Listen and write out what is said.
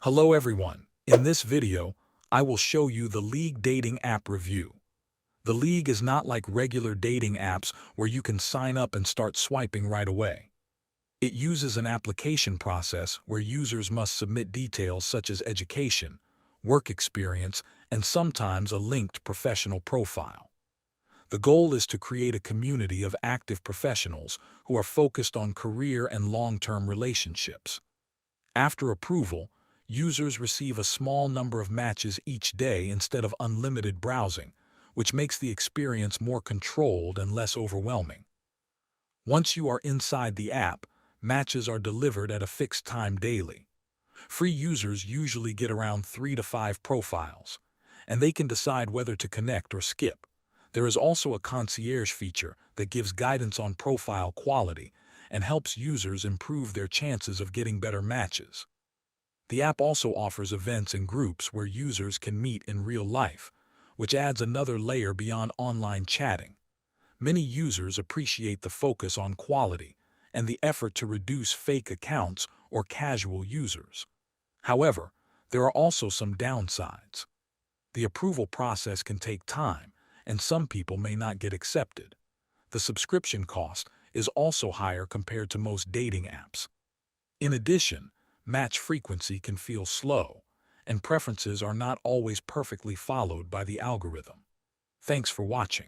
Hello everyone. In this video, I will show you the League dating app review. The League is not like regular dating apps where you can sign up and start swiping right away. It uses an application process where users must submit details such as education, work experience, and sometimes a linked professional profile. The goal is to create a community of active professionals who are focused on career and long-term relationships. After approval, users receive a small number of matches each day instead of unlimited browsing, which makes the experience more controlled and less overwhelming. Once you are inside the app, matches are delivered at a fixed time daily. Free users usually get around 3 to 5 profiles, and they can decide whether to connect or skip. There is also a concierge feature that gives guidance on profile quality and helps users improve their chances of getting better matches. The app also offers events and groups where users can meet in real life, which adds another layer beyond online chatting. Many users appreciate the focus on quality and the effort to reduce fake accounts or casual users. However, there are also some downsides. The approval process can take time, and some people may not get accepted. The subscription cost is also higher compared to most dating apps. In addition, match frequency can feel slow, and preferences are not always perfectly followed by the algorithm. Thanks for watching.